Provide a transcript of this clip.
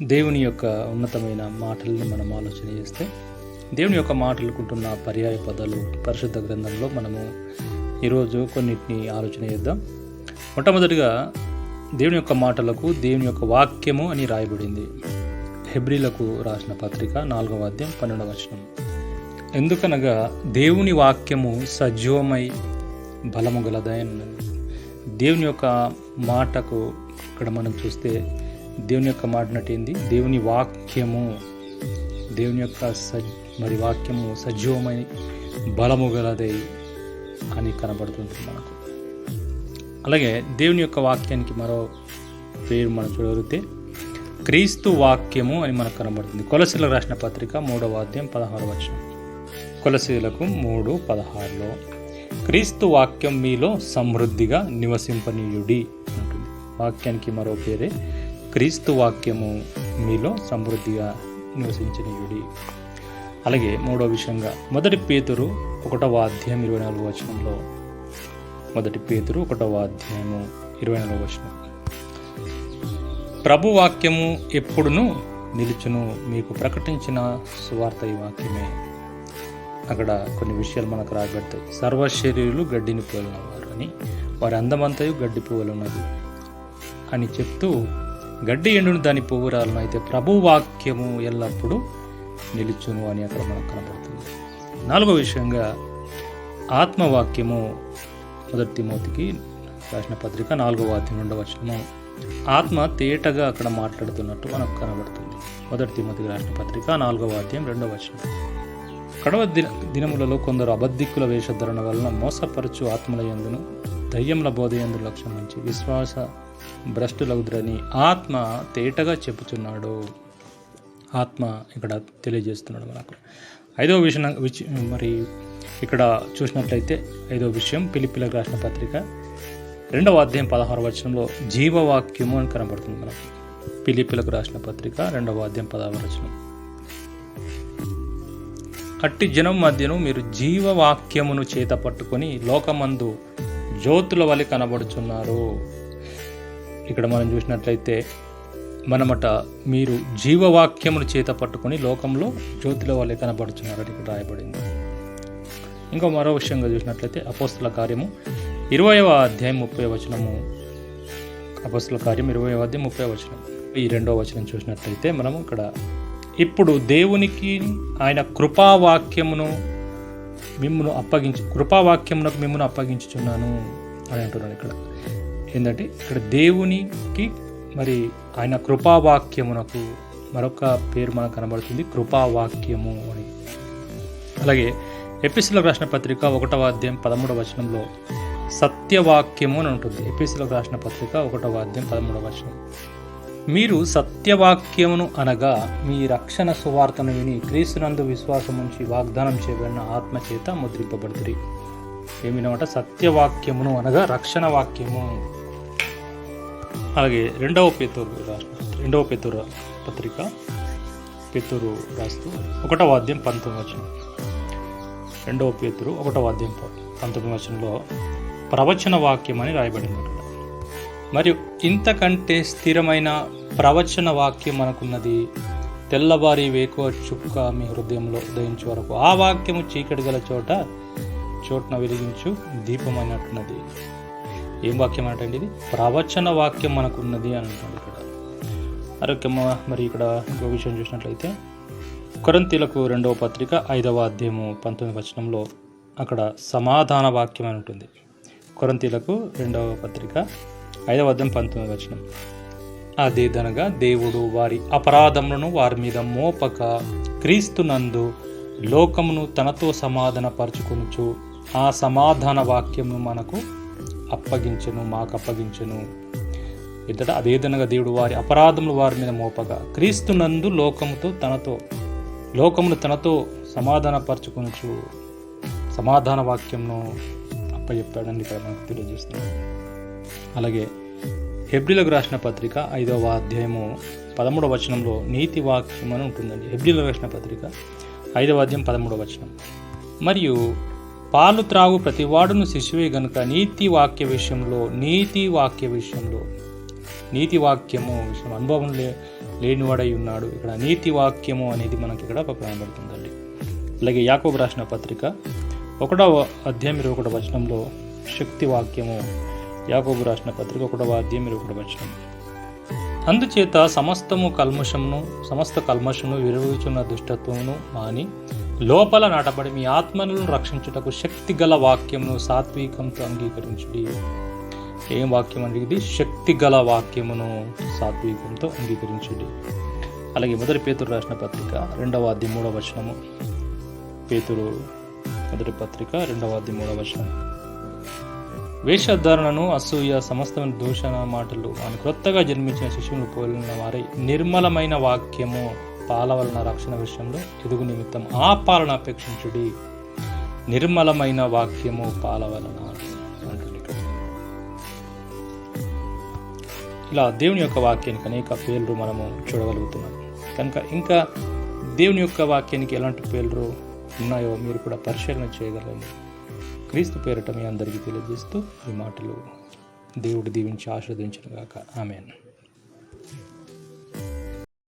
దేవుని యొక్క ఉన్నతమైన మాటల్ని మనం ఆలోచన చేస్తే, దేవుని యొక్క మాటలుకుంటున్న పర్యాయ పదాలు పరిశుద్ధ గ్రంథంలో మనము ఈరోజు కొన్నిటిని ఆలోచన చేద్దాం. మొట్టమొదటిగా దేవుని యొక్క మాటలకు దేవుని యొక్క వాక్యము అని రాయబడింది. హెబ్రీలకు రాసిన పత్రిక 4వ అధ్యాయం 12వ వచనం. ఎందుకనగా దేవుని వాక్యము సజీవమై బలము గలదైనది. దేవుని యొక్క మాటకు ఇక్కడ మనం చూస్తే దేవుని యొక్క మాట నటింది దేవుని వాక్యము, దేవుని యొక్క వాక్యము సజీవమై బలము గలదై అని కనబడుతుంది మనకు. అలాగే దేవుని యొక్క వాక్యానికి మరో పేరు మనం చూడగలిగితే క్రీస్తు వాక్యము అని మనకు కనబడుతుంది. కొలసీలకు రాసిన పత్రిక 3వ అధ్యాయం 16వ వచనం. కొలసీలకు 3:16లో క్రీస్తు వాక్యం మీలో సమృద్ధిగా నివసింపనీయుడి ఉంటుంది. వాక్యానికి మరో పేరే క్రీస్తు వాక్యము మీలో సమృద్ధిగా నివసించనీయుడి. అలాగే మూడో విషయంగా 1 పేతురు 1వ అధ్యాయం 24వ వచనంలో 1 పేతురు 1వ అధ్యాయము 24వ వచనం. ప్రభు వాక్యము ఎప్పుడును నిలుచును, మీకు ప్రకటించిన సువార్త ఈ వాక్యమే. అక్కడ కొన్ని విషయాలు మనకు రాబడతాయి. సర్వశరీరులు గడ్డిని పోలినవారు అని, వారి అందమంతయు గడ్డి పువ్వులున్నది అని చెప్తూ, గడ్డి ఎండును దాని పువ్వు రాలను, అయితే ప్రభు వాక్యము ఎల్లప్పుడూ నిలుచును అని అక్కడ మనకు కనబడుతుంది. 4వ విషయంగా ఆత్మవాక్యము 1 తిమోతికి రాసిన పత్రిక 4వ అధ్యాయం 2వ వచనము. ఆత్మ తేటగా అక్కడ మాట్లాడుతున్నట్టు మనకు కనబడుతుంది. 1 తిమోతికి రాసిన పత్రిక 4వ అధ్యాయం 2వ వచనం. కడవ దినములలో కొందరు అబద్ధికుల వేషధరణ వలన మోసపరచు ఆత్మల యందును దయ్యముల బోధయందు లక్ష్యం నుంచి విశ్వాస భ్రష్టులగుదురని ఆత్మ తేటగా చెప్పుచున్నాడు. ఆత్మ ఇక్కడ తెలియజేస్తున్నాడు మనకు. 5వ విషయం మరి ఇక్కడ చూసినట్లయితే 5వ విషయం ఫిలిప్పీలకు రాసిన పత్రిక 2వ అధ్యాయం 16వ వచనంలో జీవవాక్యము అని కనబడుతుంది మనకు. ఫిలిప్పీలకు రాసిన పత్రిక 2వ అధ్యాయం 16వ వచనం. అట్టి జనం మధ్యను మీరు జీవవాక్యమును చేత పట్టుకొని లోకమందు జ్యోతుల వలె కనబడుచున్నారు. ఇక్కడ మనం చూసినట్లయితే మనమట మీరు జీవవాక్యమును చేత పట్టుకొని లోకంలో జ్యోతుల వలె కనబడుచున్నారు అని ఇక్కడ రాయబడింది. ఇంకో మరో విషయంగా చూసినట్లయితే అపోస్తల కార్యము 20వ అధ్యాయం 30వ వచనము. అపోస్తల కార్యం 20వ అధ్యాయం 30వ వచనం. ఈ 2వ వచనం చూసినట్లయితే మనము ఇక్కడ ఇప్పుడు దేవునికి ఆయన కృపావాక్యమునకు మిమ్మును అప్పగించుచున్నాను అని అంటున్నాడు. ఇక్కడ ఏంటంటే ఇక్కడ దేవునికి మరి ఆయన కృపావాక్యమునకు మరొక పేరు మనకు కనబడుతుంది, కృపావాక్యము అని. అలాగే ఎఫెసీయులకు రాసిన పత్రిక 1వ అధ్యాయం 13వ వచనంలో సత్యవాక్యము అని ఉంటుంది. ఎఫెసీయులకు రాసిన పత్రిక 1వ అధ్యాయం 13వ వచనం. మీరు సత్యవాక్యమును అనగా మీ రక్షణ సువార్తను విని క్రీస్తునందు విశ్వాసం ఉంచి వాగ్దానం చేయబడిన ఆత్మ చేత ముద్రింపబడుతుంది. ఏమినమాట? సత్యవాక్యమును అనగా రక్షణ వాక్యము. అలాగే 2వ పేతురు పత్రిక పేతురు రాస్తూ 1వ అధ్యాయం 19వ వచనం. 2వ పేతురు 1వ అధ్యాయం 19వ వచనంలో ప్రవచన వాక్యం అని రాయబడింది. మరియు ఇంతకంటే స్థిరమైన ప్రవచన వాక్యం మనకున్నది, తెల్లవారి వేకువ చుక్క మీ హృదయంలో ఉదయించే వరకు ఆ వాక్యము చీకటి గల చోట్న వెలిగించు దీపం అన్నట్టున్నది. ఏం వాక్యం అంటండి ఇది? ప్రవచన వాక్యం మనకున్నది అని అంటుంది ఇక్కడ. మరి ఇక్కడ ఇంకో విషయం చూసినట్లయితే కొరింథీయులకు 2వ పత్రిక 5వ అధ్యాయము 19వ వచనంలో అక్కడ సమాధాన వాక్యం అని ఉంటుంది. కొరింథీయులకు 2వ పత్రిక 5వ అధ్యాయం 19వ వచనం. అదేదనగా దేవుడు వారి అపరాధములను వారి మీద మోపక క్రీస్తునందు లోకమును తనతో సమాధాన పరచుకొనుచు ఆ సమాధాన వాక్యమును మాకు అప్పగించెను. ఇద్దట అదేదనగా దేవుడు వారి అపరాధములు వారి మీద మోపగా క్రీస్తునందు లోకమును తనతో సమాధాన పరచుకొనుచు సమాధాన వాక్యంను అప్పచెప్పాడని ఇక్కడ మనకు తెలియజేస్తున్నాడు. అలాగే హెబ్రీలకు రాసిన పత్రిక 5వ అధ్యాయము 13వ వచనంలో నీతి వాక్యం అని ఉంటుందండి. హెబ్రీలకు రాసిన పత్రిక 5వ అధ్యాయం 13వ వచనం. మరియు పాలు త్రాగు ప్రతివాడును శిశువే గనుక నీతి వాక్య విషయంలో నీతి వాక్యము విషయం అనుభవం లేనివాడై ఉన్నాడు. ఇక్కడ నీతి వాక్యము అనేది మనకి ఇక్కడ కనబడుతుందండి. అలాగే యాకోబు రాసిన పత్రిక 1వ అధ్యాయం 21వ వచనంలో శక్తి వాక్యము. యాకోబు రాసిన పత్రిక 1వ అధ్యాయం 21వ వచనం. అందుచేత సమస్త కల్మషమును విరుగుచున్న దుష్టత్వమును మాని లోపల నాటబడి మీ ఆత్మలను రక్షించుటకు శక్తిగల వాక్యమును సాత్వికంతో అంగీకరించుడి. ఏం వాక్యం అంటే ఇది? శక్తిగల వాక్యమును సాత్వికంతో అంగీకరించుడి. అలాగే 1 పేతురు రాసిన పత్రిక 2వ అధ్యాయం 3వ వచనము. పేతురు మొదటి పత్రిక 2వ అధ్యాయం 3వ వచనం. వేషధారణను, అసూయ, సమస్తమైన దూషణ మాటలు అని క్రొత్తగా జన్మించిన శిశువును పోలిన వారై నిర్మలమైన వాక్యము పాల వలన రక్షణ విషయంలో ఎదుగు నిమిత్తం ఆ పాలన అపేక్షించుడి. నిర్మలమైన వాక్యము పాల వలన అంటుంది. ఇలా దేవుని యొక్క వాక్యానికి అనేక పేర్లు మనము చూడగలుగుతున్నాం. కనుక ఇంకా దేవుని యొక్క వాక్యానికి ఎలాంటి పేర్లు ఉన్నాయో మీరు కూడా పరిశీలన చేయగలరు. క్రీస్తు పేరిట మీ అందరికీ తెలియజేస్తూ ఈ మాటలు దేవుడు దీవించి ఆశీర్వదించును గాక. ఆమేన్.